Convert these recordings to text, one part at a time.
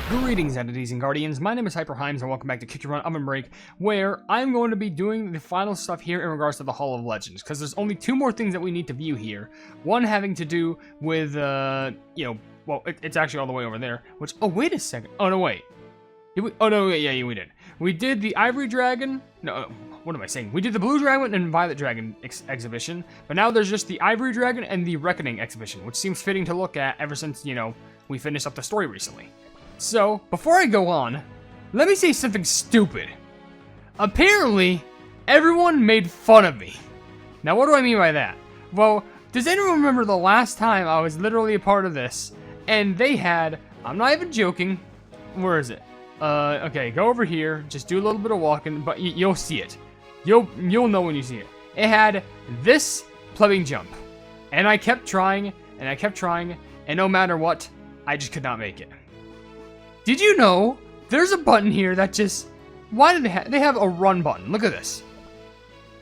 Greetings, entities and guardians. My name is HyperHimes, and welcome back to Kick Your Run OvenBreak, where I'm going to be doing the final stuff here in regards to the Hall of Legends, because there's only two more things that we need to view here. One having to do with, well, it's actually all the way over there, which, oh, wait a second. Oh, no, wait. Did we? Oh, no, yeah, we did. We did the Ivory Dragon. No, what am I saying? We did the Blue Dragon and Violet Dragon exhibition, but now there's just the Ivory Dragon and the Reckoning exhibition, which seems fitting to look at ever since, we finished up the story recently. So, before I go on, let me say something stupid. Apparently, everyone made fun of me. Now, what do I mean by that? Well, does anyone remember the last time I was literally a part of this, and they had, I'm not even joking, where is it? Okay, go over here, just do a little bit of walking, but you'll see it. You'll know when you see it. It had this plebeian jump, and I kept trying, and no matter what, I just could not make it. Did you know there's a button here that just... Why do they have a run button? Look at this.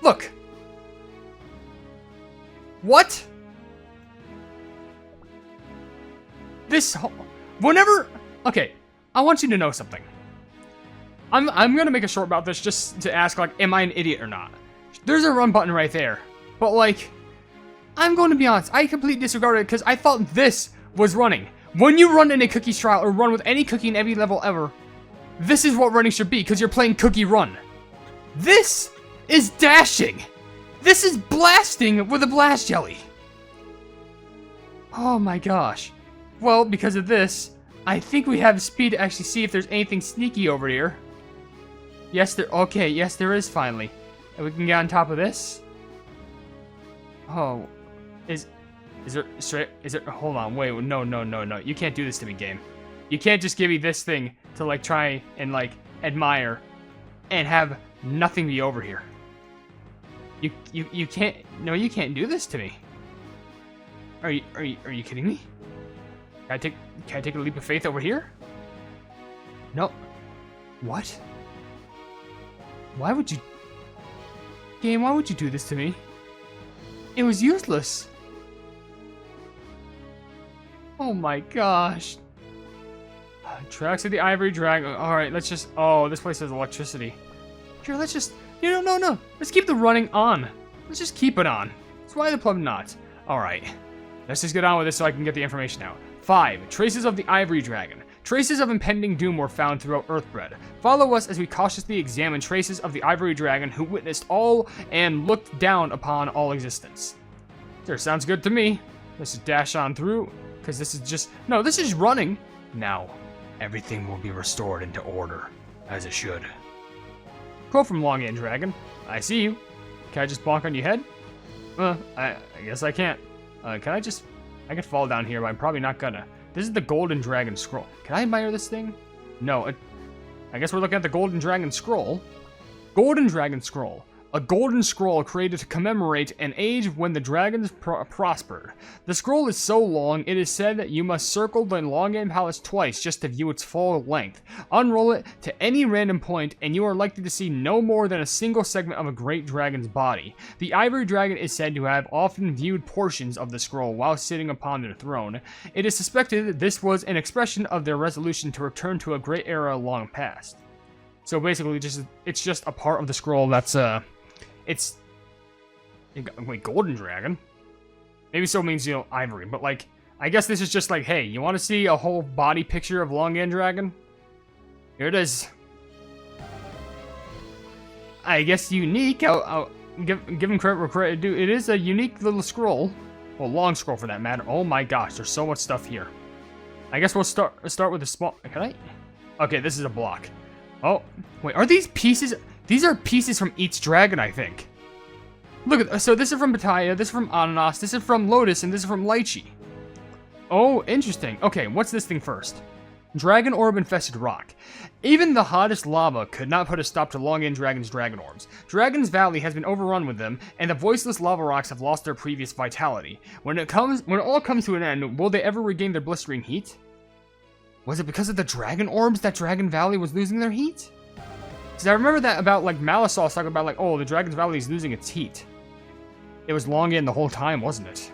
Look. What? This whole... Whenever... Okay, I want you to know something. I'm gonna make a short about this just to ask, like, am I an idiot or not? There's a run button right there. But, like, I'm going to be honest. I completely disregarded it because I thought this was running. When you run in a cookie trial or run with any cookie in every level ever, this is what running should be because you're playing cookie run. This is dashing. This is blasting with a blast jelly. Oh my gosh. Well, because of this, I think we have speed to actually see if there's anything sneaky over here. Yes, yes, there is finally. And we can get on top of this. Oh, hold on, wait, no, you can't do this to me, game. You can't just give me this thing to, like, try and, like, admire and have nothing be over here. You can't, no, you can't do this to me. Are you kidding me? Can I take a leap of faith over here? No. What? Why would you... Game, why would you do this to me? It was useless. Oh my gosh. Tracks of the Ivory Dragon. Alright, let's just... Oh, this place has electricity. Here, let's just... No. Let's keep the running on. Let's just keep it on. That's why the pleb not. Alright. Let's just get on with this so I can get the information out. 5. Traces of the Ivory Dragon. Traces of impending doom were found throughout Earthbread. Follow us as we cautiously examine traces of the Ivory Dragon who witnessed all and looked down upon all existence. There, sounds good to me. Let's just dash on through. Because this is just... No, this is running. Now, everything will be restored into order, as it should. Quote from Longan Dragon. I see you. Can I just bonk on your head? I guess I can't. Can I just... I could fall down here, but I'm probably not gonna. This is the Golden Dragon Scroll. Can I admire this thing? No. I guess we're looking at the Golden Dragon Scroll. Golden Dragon Scroll. A golden scroll created to commemorate an age when the dragons prospered. The scroll is so long, it is said that you must circle the Longan Palace twice just to view its full length. Unroll it to any random point, and you are likely to see no more than a single segment of a great dragon's body. The Ivory Dragon is said to have often viewed portions of the scroll while sitting upon their throne. It is suspected that this was an expression of their resolution to return to a great era long past. So basically, it's just a part of the scroll that's, wait, Golden Dragon? Maybe so means, Ivory, but, like, I guess this is just like, hey, you want to see a whole body picture of Longan Dragon? Here it is. I guess unique. I'll give him credit where credit due. It is a unique little scroll. Well, long scroll for that matter. Oh my gosh, there's so much stuff here. I guess we'll start with a small... Can I? Okay, this is a block. Oh, wait, are these pieces... These are pieces from each dragon, I think. Look at... So this is from Bataya, this is from Ananas, this is from Lotus, and this is from Lychee. Oh, interesting. Okay, what's this thing first? Dragon Orb Infested Rock. Even the hottest lava could not put a stop to Longan Dragon's dragon orbs. Dragon's Valley has been overrun with them, and the voiceless lava rocks have lost their previous vitality. When it all comes to an end, will they ever regain their blistering heat? Was it because of the dragon orbs that Dragon Valley was losing their heat? Because I remember that about, like, Malasauce talking about, like, oh, the Dragon's Valley is losing its heat. It was Longan the whole time, wasn't it?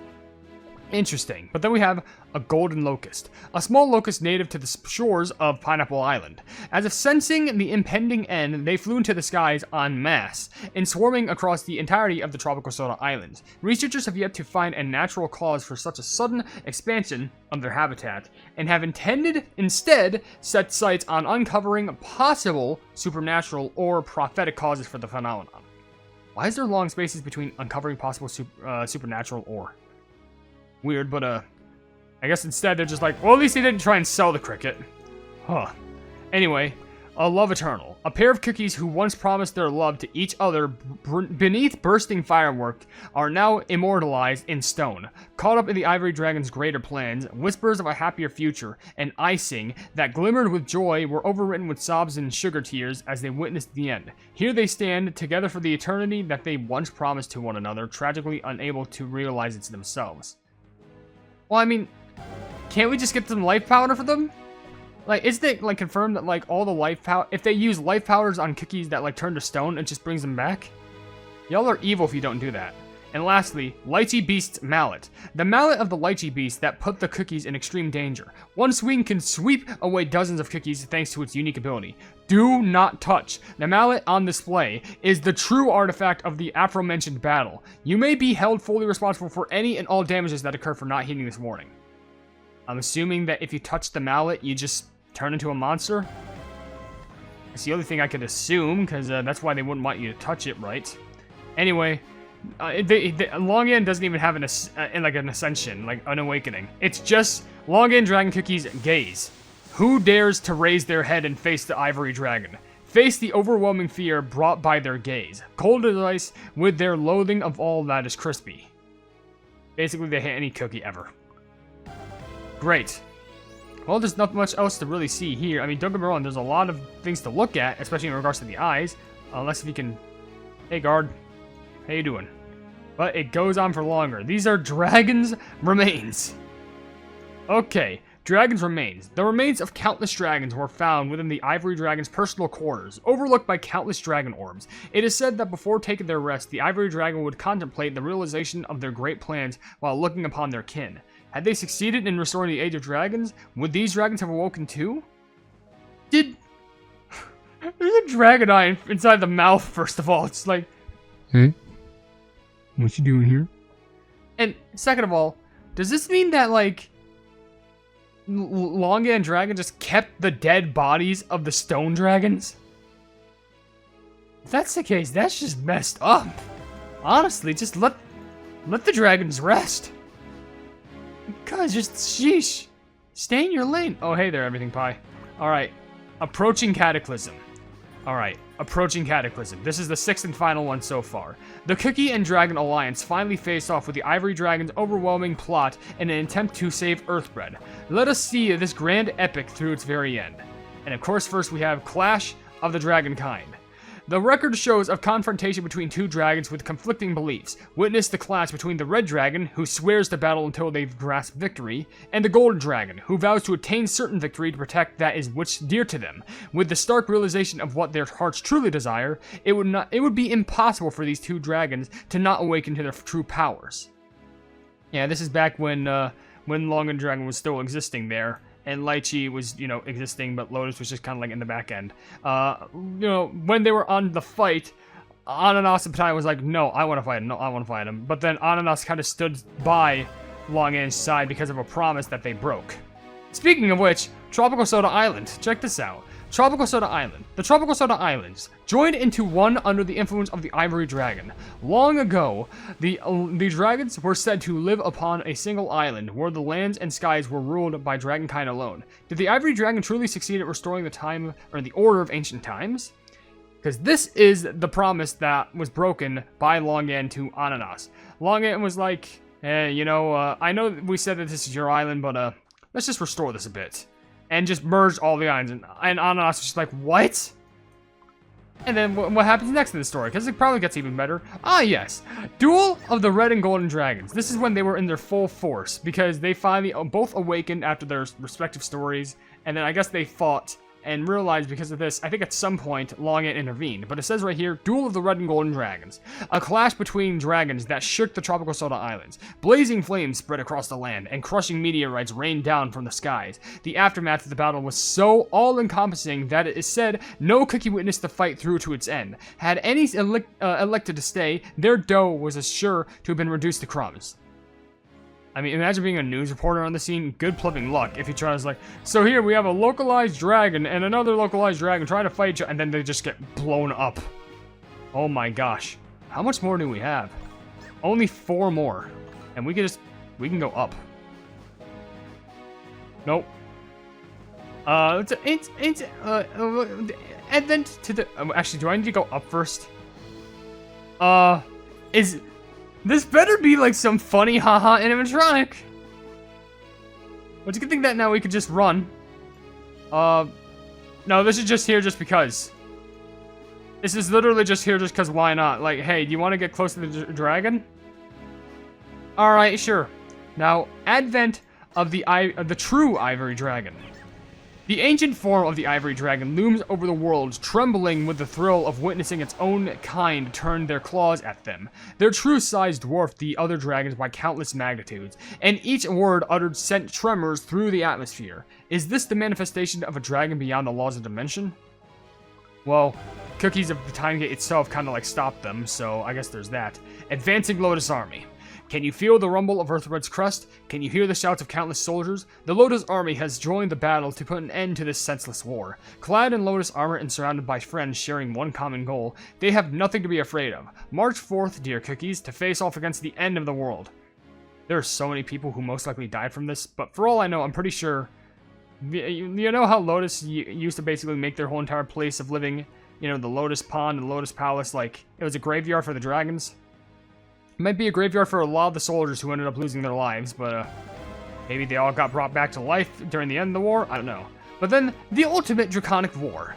Interesting. But then we have a golden locust, a small locust native to the shores of Pineapple Island. As if sensing the impending end, they flew into the skies en masse, and swarming across the entirety of the tropical Soda Islands. Researchers have yet to find a natural cause for such a sudden expansion of their habitat, and have instead set sights on uncovering possible supernatural or prophetic causes for the phenomenon. Why is there long spaces between uncovering possible supernatural or? Weird, but I guess instead they're just like, well, at least they didn't try and sell the cricket. Huh. Anyway, a love eternal. A pair of cookies who once promised their love to each other beneath bursting firework are now immortalized in stone. Caught up in the Ivory Dragon's greater plans, whispers of a happier future and icing that glimmered with joy were overwritten with sobs and sugar tears as they witnessed the end. Here they stand, together for the eternity that they once promised to one another, tragically unable to realize it themselves. Well, I mean, can't we just get some life powder for them? Like, is it, like, confirmed that, like, all the life powder... If they use life powders on cookies that, like, turn to stone, it just brings them back? Y'all are evil if you don't do that. And lastly, Lychee Beast's mallet. The mallet of the Lychee Beast that put the cookies in extreme danger. One swing can sweep away dozens of cookies thanks to its unique ability. Do not touch. The mallet on display is the true artifact of the aforementioned battle. You may be held fully responsible for any and all damages that occur for not heeding this warning. I'm assuming that if you touch the mallet, you just turn into a monster? It's the other thing I could assume, because that's why they wouldn't want you to touch it, right? Anyway... Longan doesn't even have an ascension, like an awakening. It's just Longan Dragon Cookie's gaze. Who dares to raise their head and face the Ivory Dragon? Face the overwhelming fear brought by their gaze. Cold as ice with their loathing of all that is crispy. Basically, they hate any cookie ever. Great. Well, there's not much else to really see here. I mean, don't get me wrong, there's a lot of things to look at, especially in regards to the eyes. Unless if you can... Hey, guard. How you doing? But it goes on for longer. These are Dragon's remains. Okay, Dragon's remains. The remains of countless dragons were found within the Ivory Dragon's personal quarters, overlooked by countless dragon orbs. It is said that before taking their rest, the Ivory Dragon would contemplate the realization of their great plans while looking upon their kin. Had they succeeded in restoring the Age of Dragons, would these dragons have awoken too? There's a dragon eye inside the mouth, first of all. It's like... Hey? What you doing here? And second of all, does this mean that, like, Longan Dragon just kept the dead bodies of the stone dragons? If that's the case, that's just messed up. Honestly, just let the dragons rest. Guys, just sheesh. Stay in your lane. Oh, hey there, Everything Pie. Alright, approaching Cataclysm. Alright, approaching Cataclysm. This is the 6th and final one so far. The Cookie and Dragon Alliance finally faced off with the Ivory Dragon's overwhelming plot in an attempt to save Earthbread. Let us see this grand epic through its very end. And of course, first we have Clash of the Dragonkind. The record shows of confrontation between two dragons with conflicting beliefs. Witness the clash between the Red Dragon, who swears to battle until they've grasped victory, and the Golden Dragon, who vows to attain certain victory to protect that is which dear to them. With the stark realization of what their hearts truly desire, it would be impossible for these two dragons to not awaken to their true powers. Yeah, this is back when Longan Dragon was still existing there. And Lychee was, existing, but Lotus was just kind of like in the back end. When they were on the fight, Ananas and Pattaya was like, no, I want to fight him. No, I want to fight him. But then Ananas kind of stood by Longan's side because of a promise that they broke. Speaking of which, Tropical Soda Island. Check this out. Tropical Soda Island. The Tropical Soda Islands joined into one under the influence of the Ivory Dragon. Long ago, the dragons were said to live upon a single island where the lands and skies were ruled by dragonkind alone. Did the Ivory Dragon truly succeed at restoring the order of ancient times? Because this is the promise that was broken by Longan to Ananas. Longan was like, hey, I know we said that this is your island, but let's just restore this a bit. And just merged all the islands. And Ananas was just like, what? And then what happens next in the story? Because it probably gets even better. Ah, yes. Duel of the Red and Golden Dragons. This is when they were in their full force. Because they finally both awakened after their respective stories. And then I guess they fought and realized because of this, I think at some point, Longan intervened. But it says right here, Duel of the Red and Golden Dragons. A clash between dragons that shook the tropical Soda Islands. Blazing flames spread across the land, and crushing meteorites rained down from the skies. The aftermath of the battle was so all-encompassing that it is said no cookie witnessed the fight through to its end. Had any elected to stay, their dough was as sure to have been reduced to crumbs. I mean, imagine being a news reporter on the scene. Good flipping luck if you try to, like, so here we have a localized dragon and another localized dragon trying to fight each other, and then they just get blown up. Oh my gosh. How much more do we have? Only 4 more. And we can go up. Nope. Advent to the, actually, do I need to go up first? This better be like some funny haha animatronic. But you can think that now we could just run. No, this is just here just because. This is literally just here just because why not? Like, hey, do you want to get close to the dragon? Alright, sure. Now, advent of the true Ivory Dragon. The ancient form of the Ivory Dragon looms over the world, trembling with the thrill of witnessing its own kind turn their claws at them. Their true size dwarfed the other dragons by countless magnitudes, and each word uttered sent tremors through the atmosphere. Is this the manifestation of a dragon beyond the laws of dimension? Well, Cookies of the Time Gate itself kind of like stopped them, so I guess there's that. Advancing Lotus Army. Can you feel the rumble of Earthred's crest? Can you hear the shouts of countless soldiers? The Lotus Army has joined the battle to put an end to this senseless war. Clad in Lotus armor and surrounded by friends sharing one common goal, they have nothing to be afraid of. March forth, dear Cookies, to face off against the end of the world. There are so many people who most likely died from this, but for all I know, I'm pretty sure... You know how Lotus used to basically make their whole entire place of living, you know, the Lotus Pond and the Lotus Palace, like, it was a graveyard for the dragons? It might be a graveyard for a lot of the soldiers who ended up losing their lives, but maybe they all got brought back to life during the end of the war? I don't know. But then, the ultimate draconic war.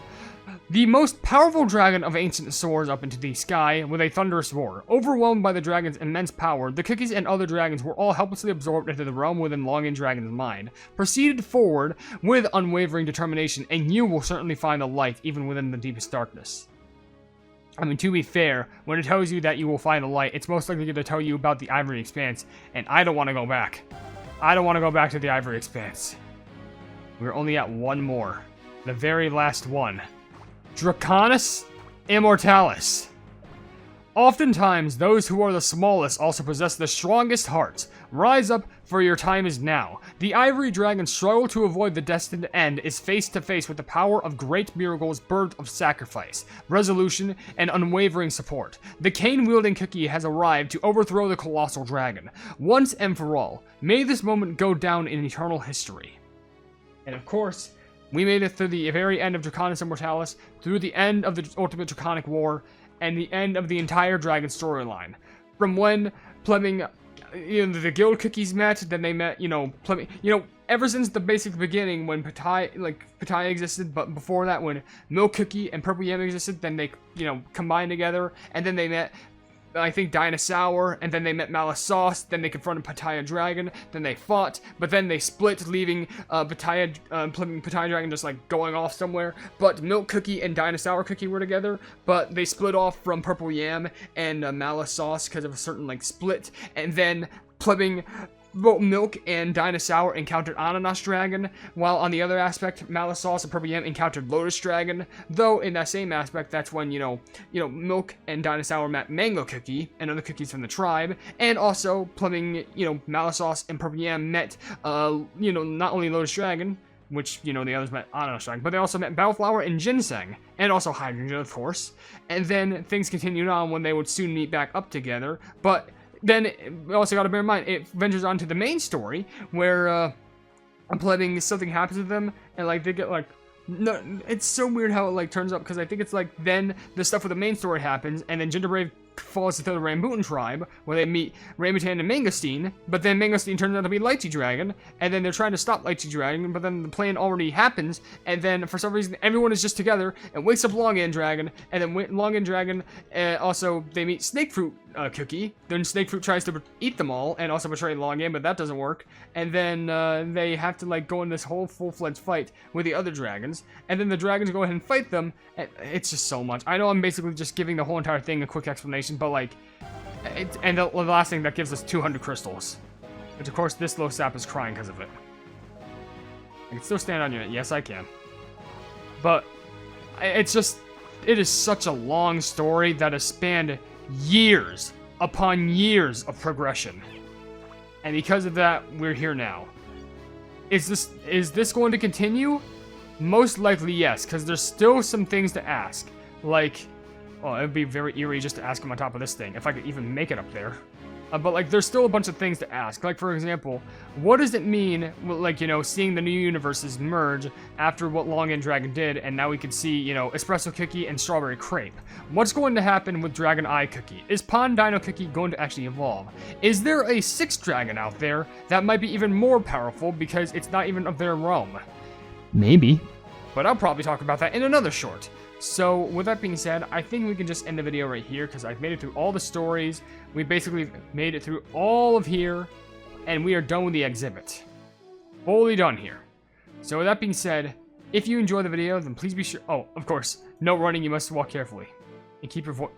The most powerful dragon of ancient soars up into the sky with a thunderous roar. Overwhelmed by the dragon's immense power, the Cookies and other dragons were all helplessly absorbed into the realm within Longan Dragon's mind. Proceeded forward with unwavering determination, and you will certainly find the light even within the deepest darkness. I mean, to be fair, when it tells you that you will find the light, it's most likely going to tell you about the Ivory Expanse, and I don't want to go back. I don't want to go back to the Ivory Expanse. We're only at 1 more. The very last one. Draconis Immortalis. Oftentimes, those who are the smallest also possess the strongest hearts. Rise up, for your time is now. The Ivory Dragon's struggle to avoid the destined end is face to face with the power of great miracles birthed of sacrifice, resolution, and unwavering support. The cane-wielding Cookie has arrived to overthrow the colossal dragon. Once and for all, may this moment go down in eternal history. And of course, we made it through the very end of Draconis Immortalis, through the end of the Ultimate Draconic War, and the end of the entire dragon storyline. From when Plemming, the guild Cookies met, then they met, Plemming, ever since the basic beginning when Pattaya existed, but before that when Milk Cookie and Purple Yam existed, then they, combined together, and then they met, I think, Dinosaur, and then they met Malice Sauce, then they confronted Pattaya Dragon, then they fought, but then they split, leaving Pattaya Dragon just, going off somewhere, but Milk Cookie and Dinosaur Cookie were together, but they split off from Purple Yam and Malice Sauce because of a certain, split, and then Plemming, both Milk and Dinosaur encountered Ananas Dragon, while on the other aspect, Malice Sauce and Purple Yam encountered Lotus Dragon, though in that same aspect, that's when, Milk and Dinosaur met Mango Cookie and other cookies from the tribe, and also Plemming, Malice Sauce and Purple Yam met, not only Lotus Dragon, which, the others met Ananas Dragon, but they also met Bellflower and Ginseng, and also Hydrogen, of course, and then things continued on when they would soon meet back up together, but then, we also got to bear in mind, it ventures on to the main story, where, Plemming, something happens to them, and, they get, no, it's so weird how it, turns up, because I think it's, then the stuff with the main story happens, and then Gingerbrave falls into the Rambutan tribe, where they meet Rambutan and Mangosteen, but then Mangosteen turns out to be Lychee Dragon, and then they're trying to stop Lychee Dragon, but then the plan already happens, and then, for some reason, everyone is just together, and wakes up Longan Dragon, and then Longan Dragon, also, they meet Snakefruit cookie. Then snake fruit tries to eat them all and also betray Longan, but that doesn't work. And then they have to like go in this whole full-fledged fight with the other dragons. And then the dragons go ahead and fight them. And it's just so much. I know I'm basically just giving the whole entire thing a quick explanation, but like, and the last thing that gives us 200 crystals. Which of course this low sap is crying because of it. I can still stand on it. Yes, I can. But it's just, it is such a long story that has spanned years upon years of progression. And because of that, we're here now. Is this going to continue? Most likely yes, because there's still some things to ask. Like, oh, it would be very eerie just to ask him on top of this thing, if I could even make it up there. But like, there's still a bunch of things to ask. Like, for example, what does it mean, like, you know, seeing the new universes merge after what Longan Dragon did, and now we can see, you know, Espresso Cookie and Strawberry Crepe? What's going to happen with Dragon Eye Cookie? Is Pond Dino Cookie going to actually evolve? Is there a sixth dragon out there that might be even more powerful because it's not even of their realm? Maybe. But I'll probably talk about that in another short. So, with that being said, I think we can just end the video right here, because I've made it through all the stories. We basically made it through all of here, and we are done with the exhibit. Fully done here. So, with that being said, if you enjoyed the video, then please be sure... Oh, of course, no running, you must walk carefully. And keep your voice...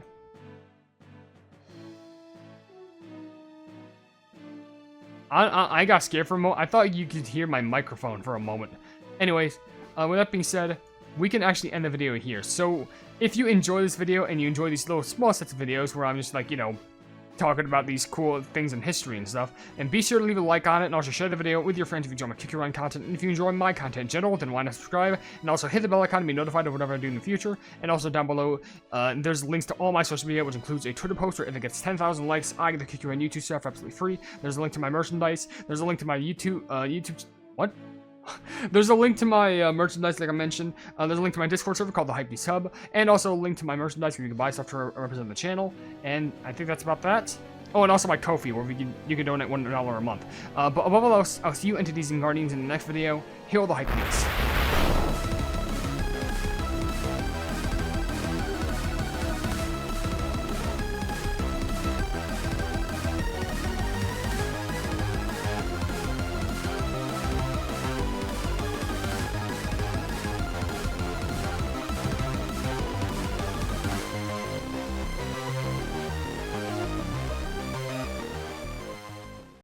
I got scared for a moment. I thought you could hear my microphone for a moment. Anyways, with that being said... we can actually end the video here. So, if you enjoy this video and you enjoy these little small sets of videos where I'm just like, you know, talking about these cool things in history and stuff, and be sure to leave a like on it and also share the video with your friends if you enjoy my Kick Your Run content. And if you enjoy my content in general, then why not subscribe and also hit the bell icon to be notified of whatever I do in the future. And also down below, there's links to all my social media, which includes a Twitter post where if it gets 10,000 likes, I get the Kick Your Run YouTube stuff absolutely free. There's a link to my merchandise. There's a link to my YouTube. What? There's a link to my merchandise, like I mentioned. There's a link to my Discord server called the Hypenese Hub, and also a link to my merchandise where you can buy stuff to represent the channel. And I think that's about that. Oh, and also my Ko-fi, where you can donate $1 a month. But above all else, I'll see you entities and guardians in the next video. Hail the Hypenese.